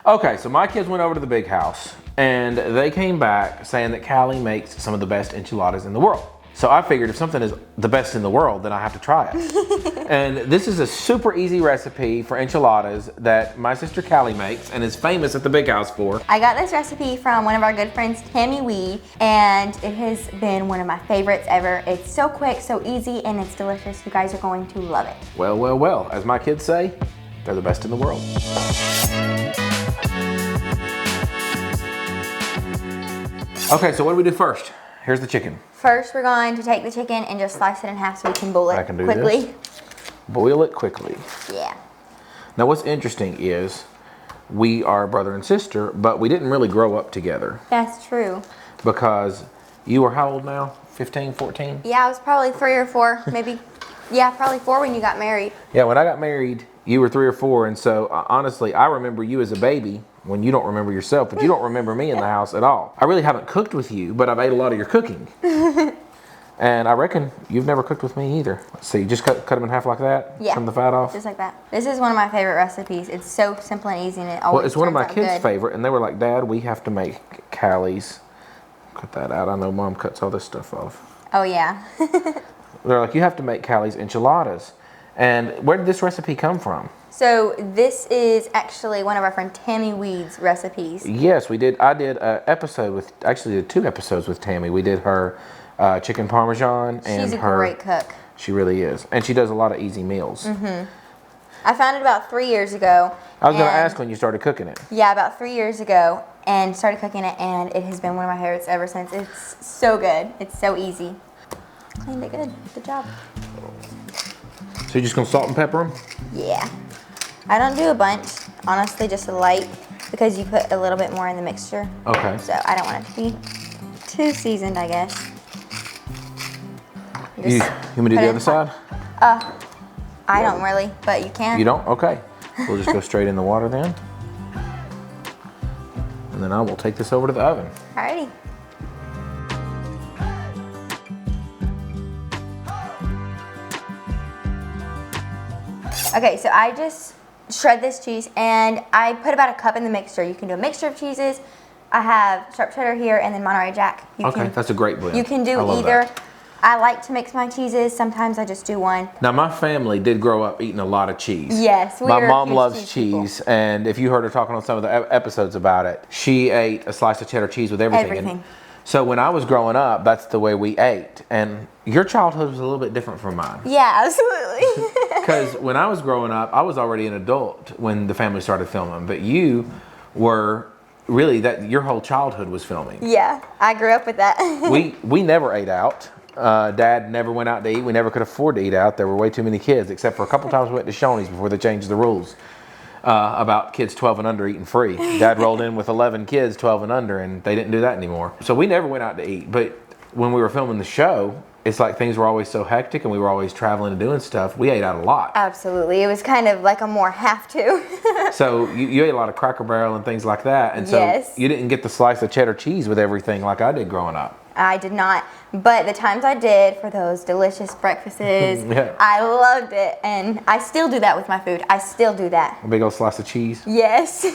Okay, so my kids went over to the big house and they came back saying that Callie makes some of the best enchiladas in the world. So I figured if something is the best in the world, then I have to try it. And this is a super easy recipe for enchiladas that my sister Callie makes and is famous at the big house for. I got this recipe from one of our good friends, Tammy Weed, and it has been one of my favorites ever. It's so quick, so easy, and it's delicious. You guys are going to love it. Well, well, well, as my kids say, they're the best in the world. Okay, so what do we do first? Here's the chicken. First, we're going to take the chicken and just slice it in half so we can boil it quickly. This. Boil it quickly. Yeah. Now what's interesting is we are brother and sister, but we didn't really grow up together. That's true. Because you were how old now? 15, 14? Yeah, I was probably 3 or 4, maybe. Yeah, probably 4 when you got married. Yeah, when I got married, you were 3 or 4, and so honestly, I remember you as a baby when you don't remember yourself, but you don't remember me in the house at all. I really haven't cooked with you, but I've ate a lot of your cooking. And I reckon you've never cooked with me either. Let's see, just cut them in half like that? Yeah. Trim the fat off? Just like that. This is one of my favorite recipes. It's so simple and easy, and it always Well, it's one of my turns out kids' good. favorite, and they were like, Dad, we have to make Callie's. Cut that out. I know Mom cuts all this stuff off. Oh, yeah. They're like, you have to make Callie's enchiladas. And where did this recipe come from? So this is actually one of our friend Tammy Weed's recipes. Yes, we did. I did an episode with, actually did 2 episodes with Tammy. We did her chicken parmesan and She's a her, great cook. She really is. And she does a lot of easy meals. Mm-hmm. I found it about 3 years ago. I was going to ask when you started cooking it. Yeah, about 3 years ago, and started cooking it, and it has been one of my favorites ever since. It's so good. It's so easy. Cleaned it good. Good job. So you're just going to salt and pepper them? Yeah. I don't do a bunch, honestly, just a light, because you put a little bit more in the mixture. Okay. So I don't want it to be too seasoned, I guess. You want me to do the other side? I don't really, but you can. You don't? Okay. We'll just go straight in the water then. And then I will take this over to the oven. Alrighty. Okay, so I just shred this cheese and I put about a cup in the mixture. You can do a mixture of cheeses. I have sharp cheddar here and then Monterey Jack. That's a great blend. You can do either. That. I like to mix my cheeses. Sometimes I just do one. Now my family did grow up eating a lot of cheese. Yes, my mom loves cheese, and if you heard her talking on some of the episodes about it, she ate a slice of cheddar cheese with everything. And so when I was growing up, that's the way we ate. And your childhood was a little bit different from mine. Yeah, absolutely. Because when I was growing up, I was already an adult when the family started filming, but you were really your whole childhood was filming. Yeah, I grew up with that. we never ate out. Dad never went out to eat. We never could afford to eat out. There were way too many kids, except for a couple times we went to Shoney's before they changed the rules about kids 12 and under eating free. Dad rolled in with 11 kids 12 and under, and they didn't do that anymore. So we never went out to eat. But when we were filming the show, it's like things were always so hectic and we were always traveling and doing stuff. We ate out a lot. Absolutely. It was kind of like a more have to. So you ate a lot of Cracker Barrel and things like that. And so you didn't get the slice of cheddar cheese with everything like I did growing up. I did not, but the times I did for those delicious breakfasts, I loved it, and I still do that with my food. I still do that. A big old slice of cheese? Yes.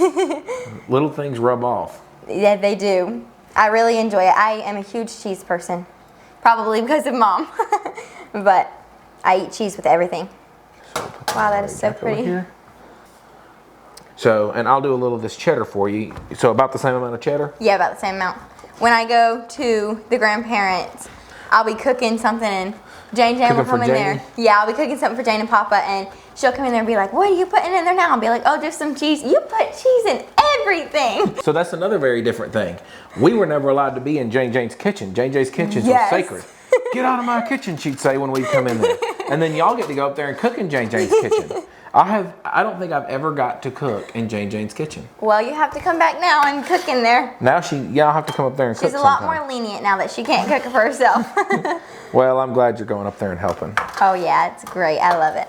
Little things rub off. Yeah, they do. I really enjoy it. I am a huge cheese person, probably because of Mom, but I eat cheese with everything. Wow, that is so pretty. So, and I'll do a little of this cheddar for you. So about the same amount of cheddar? Yeah, about the same amount. When I go to the grandparents, I'll be cooking something and Jane will come in there. Yeah, I'll be cooking something for Jane and Papa, and she'll come in there and be like, what are you putting in there now? I'll be like, oh, just some cheese. You put cheese in everything. So that's another very different thing. We were never allowed to be in Jane's kitchen. Jane's kitchen was sacred. Get out of my kitchen, she'd say when we'd come in there. And then y'all get to go up there and cook in Jane's kitchen. I don't think I've ever got to cook in Jane's kitchen. Well, you have to come back now and cook in there. Now I'll have to come up there and cook She's a lot more lenient now that she can't cook for herself. Well, I'm glad you're going up there and helping. Oh yeah, it's great. I love it.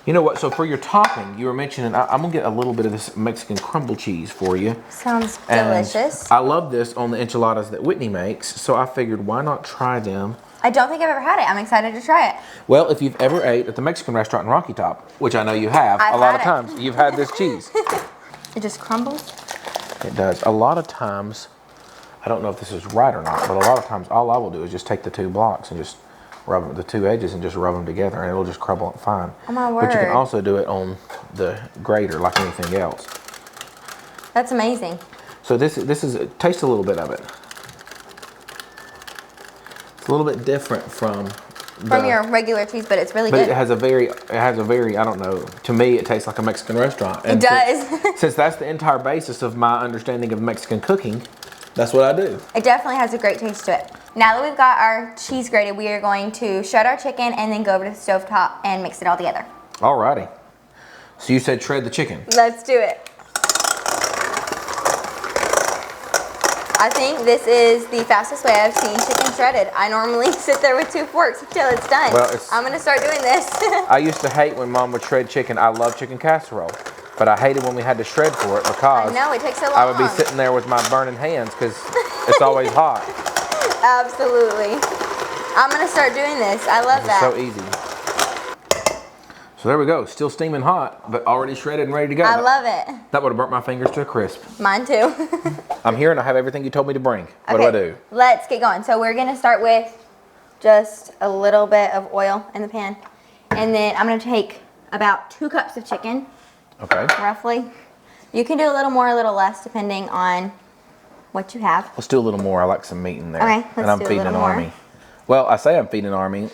You know what, so for your topping, you were mentioning, I'm gonna get a little bit of this Mexican crumble cheese for you. Sounds delicious. And I love this on the enchiladas that Whitney makes, so I figured why not try them. I don't think I've ever had it. I'm excited to try it. Well, if you've ever ate at the Mexican restaurant in Rocky Top, which I know you have, a lot of times, you've had this cheese. It just crumbles? It does. A lot of times, I don't know if this is right or not, but a lot of times all I will do is just take the 2 blocks and just rub the 2 edges and just rub them together, and it'll just crumble up fine. Oh my word. But you can also do it on the grater like anything else. That's amazing. So this is taste a little bit of it. It's a little bit different from your regular cheese, but it's really but good. it has a very I don't know, to me it tastes like a Mexican restaurant. And it does. Since that's the entire basis of my understanding of Mexican cooking, that's what I do. It definitely has a great taste to it. Now that we've got our cheese grated, we are going to shred our chicken and then go over to the stovetop and mix it all together. Alrighty. So you said shred the chicken. Let's do it. I think this is the fastest way I've seen chicken shredded. I normally sit there with 2 forks until it's done. Well, I'm gonna start doing this. I used to hate when Mom would shred chicken. I love chicken casserole, but I hated when we had to shred for it because I know, it takes so long. I would be sitting there with my burning hands because it's always hot. Absolutely. I'm gonna start doing this. I love that. It's so easy. So there we go, still steaming hot, but already shredded and ready to go. I love it. That would have burnt my fingers to a crisp. Mine too. I'm here and I have everything you told me to bring. What do I do? Let's get going. So we're gonna start with just a little bit of oil in the pan. And then I'm gonna take about 2 cups of chicken. Okay. Roughly. You can do a little more, a little less, depending on what you have. Let's do a little more. I like some meat in there. Okay, let's and I'm do a feeding little an more. army. Well, I say I'm feeding an army,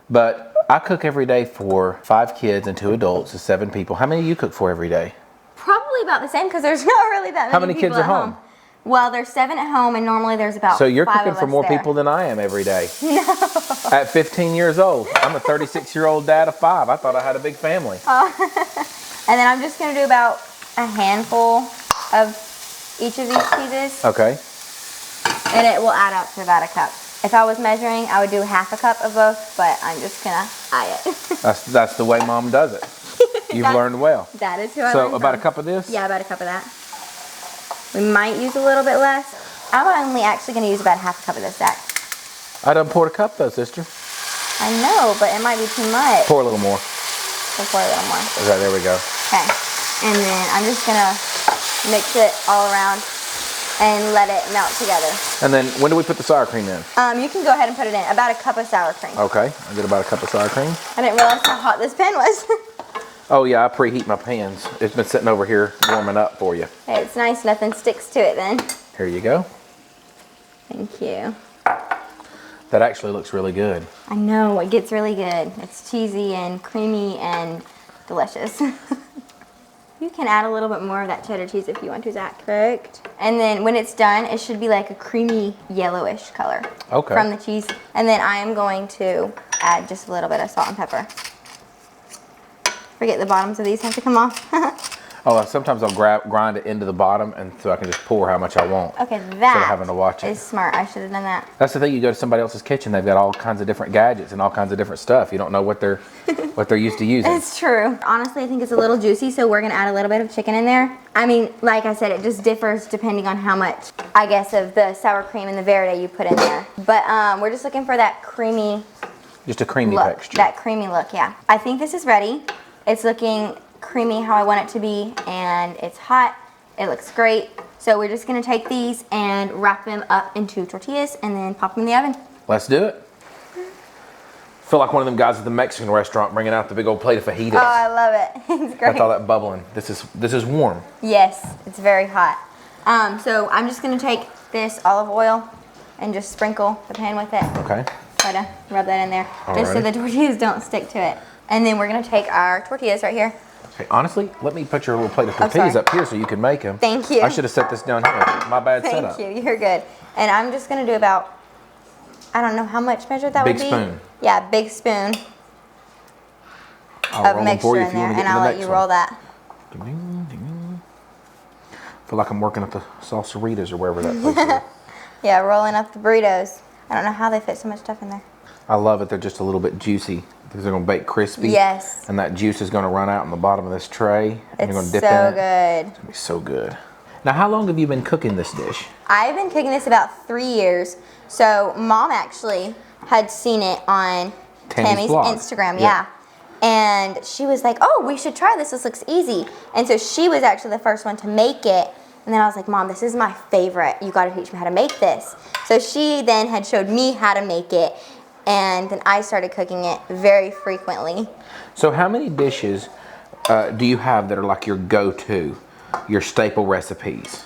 but I cook every day for 5 kids and 2 adults, so 7 people. How many do you cook for every day? Probably about the same because there's not really that many. How many people kids are at home? Well, there's 7 at home, and normally there's about 5 So you're of cooking for us more there. people than I am every day. No. At 15 years old, I'm a 36-year-old dad of 5. I thought I had a big family. And then I'm just gonna do about a handful of each of these cheeses. Okay. And it will add up to about a cup. If I was measuring, I would do half a cup of both, but I'm just gonna eye it. That's the way Mom does it. You've learned well. That is who I So learned about from. a cup of this? Yeah, about a cup of that. We might use a little bit less. I'm only actually gonna use about half a cup of this, Zach. I done poured a cup though, sister. I know, but it might be too much. Pour a little more. We'll pour a little more. Okay, there we go. Okay, and then I'm just gonna mix it all around and let it melt together. And then when do we put the sour cream in? You can go ahead and put it in. About a cup of sour cream. Okay, I get about a cup of sour cream. I didn't realize how hot this pan was. Oh yeah, I preheat my pans. It's been sitting over here warming up for you. Hey, it's nice, nothing sticks to it then. Here you go. Thank you. That actually looks really good. I know, it gets really good. It's cheesy and creamy and delicious. You can add a little bit more of that cheddar cheese if you want to, Zach. Perfect. And then when it's done, it should be like a creamy yellowish color. Okay. From the cheese. And then I am going to add just a little bit of salt and pepper. Forget the bottoms of these have to come off. Oh, sometimes I'll grind it into the bottom, and so I can just pour how much I want. Okay, Instead of that having to watch it. is smart. I should have done that. That's the thing. You go to somebody else's kitchen, they've got all kinds of different gadgets and all kinds of different stuff. You don't know what they're used to using. It's true. Honestly, I think it's a little juicy, so we're gonna add a little bit of chicken in there. I mean, like I said, it just differs depending on how much, I guess, of the sour cream and the verde you put in there. But we're just looking for that creamy Just a creamy look. texture. That creamy look, yeah. I think this is ready. It's looking creamy how I want it to be, and it's hot. It looks great. So we're just gonna take these and wrap them up into tortillas and then pop them in the oven. Let's do it. Feel like one of them guys at the Mexican restaurant bringing out the big old plate of fajitas. Oh, I love it. It's great. That's all that bubbling. This is warm. Yes, it's very hot. So I'm just gonna take this olive oil and just sprinkle the pan with it. Okay. Try to rub that in there, just so Alrighty. the tortillas don't stick to it. And then we're gonna take our tortillas right here. Hey, honestly, let me put your little plate of tortillas sorry. up here so you can make them. Thank you. I should have set this down here. My bad Thank setup. you, you're good. And I'm just gonna do about, I don't know how much measured that Big would be. spoon. Yeah, big spoon I'll of roll them for mixture you in if you there, want to and get to I'll the let next you one. roll that. Ding, ding, ding. Feel like I'm working at the Salsaritas or wherever that place is. Yeah, rolling up the burritos. I don't know how they fit so much stuff in there. I love it. They're just a little bit juicy because they're going to bake crispy. Yes. And that juice is going to run out in the bottom of this tray. And you're going It's to dip so in it. good. It's going to be so good. Now, how long have you been cooking this dish? I've been cooking this about 3 years. So Mom actually had seen it on Tammy's blog. Instagram, Yeah. And she was like, oh, we should try this. This looks easy. And so she was actually the first one to make it. And then I was like, Mom, this is my favorite. You got to teach me how to make this. So she then had showed me how to make it. And then I started cooking it very frequently. So how many dishes do you have that are like your go-to, your staple recipes?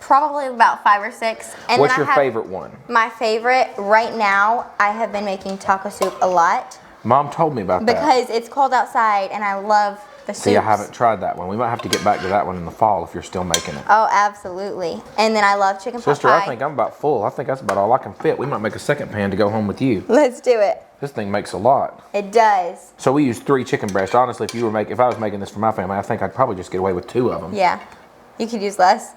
Probably about 5 or 6. And what's your favorite one? My favorite right now, I have been making taco soup a lot. Mom told me about that. Because it's cold outside and I love the soups. See, I haven't tried that one. We might have to get back to that one in the fall if you're still making it. Oh, absolutely. And then I love chicken pot pie. Sister, I think I'm about full. I think that's about all I can fit. We might make a second pan to go home with you. Let's do it. This thing makes a lot. It does. So we use 3 chicken breasts. Honestly, if I was making this for my family, I think I'd probably just get away with 2 of them. Yeah. You could use less.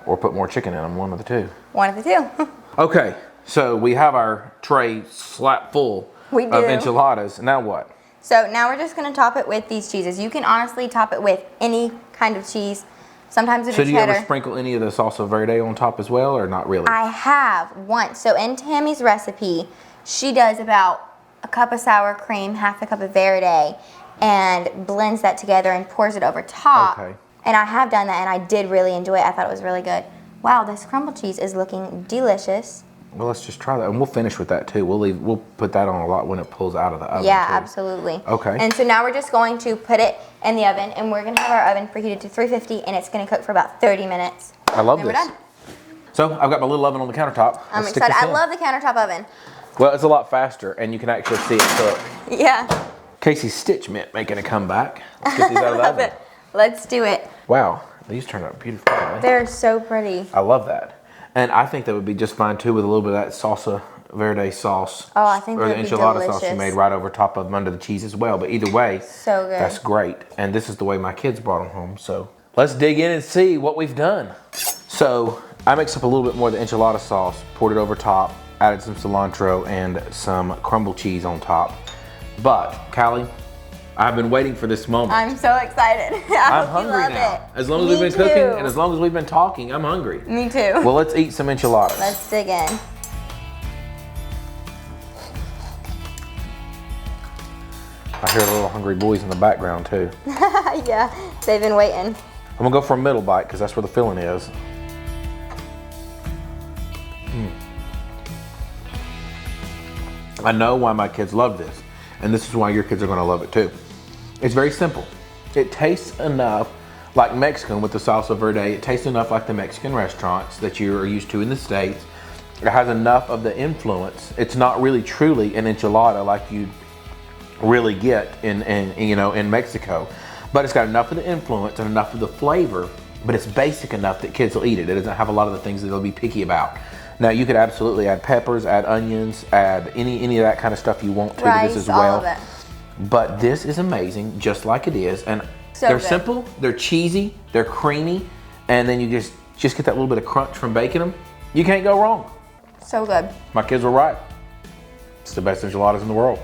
Or put more chicken in them, one of the 2. One of the 2. Okay, so we have our tray slap full of enchiladas. Now what? So now we're just gonna top it with these cheeses. You can honestly top it with any kind of cheese. Sometimes it's So do you cheddar. ever sprinkle any of the salsa verde on top as well, or not really? I have once. So in Tammy's recipe, she does about a cup of sour cream, half a cup of verde, and blends that together and pours it over top. Okay. And I have done that, and I did really enjoy it. I thought it was really good. Wow, this crumble cheese is looking delicious. Well, let's just try that, and we'll finish with that too. We'll put that on a lot when it pulls out of the oven. Yeah, too. absolutely. Okay. And so now we're just going to put it in the oven, and we're gonna have our oven preheated to 350, and it's gonna cook for about 30 minutes. I love and this. We're done. So I've got my little oven on the countertop. I'm Let's stick excited. this I in. love the countertop oven. Well, it's a lot faster, and you can actually see it cook. Yeah. Casey's Stitch Mint making a comeback. Let's get these out of the oven. Let's do it. Wow, these turned out beautiful. They're so pretty. I love that. And I think that would be just fine too with a little bit of that salsa verde sauce. Oh, I think or the that'd be enchilada sauce you delicious. made right over top of them under the cheese as well. But either way, So good. that's great. And this is the way my kids brought them home. So let's dig in and see what we've done. So I mixed up a little bit more of the enchilada sauce, poured it over top, added some cilantro and some crumble cheese on top. But Callie, I've been waiting for this moment. I'm so excited. I'm hungry now. As long as we've been cooking and as long as we've been talking, I'm hungry. Me too. Well, let's eat some enchiladas. Let's dig in. I hear the little hungry boys in the background too. Yeah, they've been waiting. I'm gonna go for a middle bite because that's where the filling is. I know why my kids love this, and this is why your kids are gonna love it too. It's very simple. It tastes enough like Mexican with the salsa verde. It tastes enough like the Mexican restaurants that you're used to in the States. It has enough of the influence. It's not really truly an enchilada like you really get in Mexico, but it's got enough of the influence and enough of the flavor, but it's basic enough that kids will eat it. It doesn't have a lot of the things that they'll be picky about. Now you could absolutely add peppers, add onions, add any of that kind of stuff you want to this as well. All of it. But this is amazing, just like it is, and So they're good. simple, they're cheesy, they're creamy, and then you just get that little bit of crunch from baking them. You can't go wrong. So good. My kids were right. It's the best enchiladas in the world.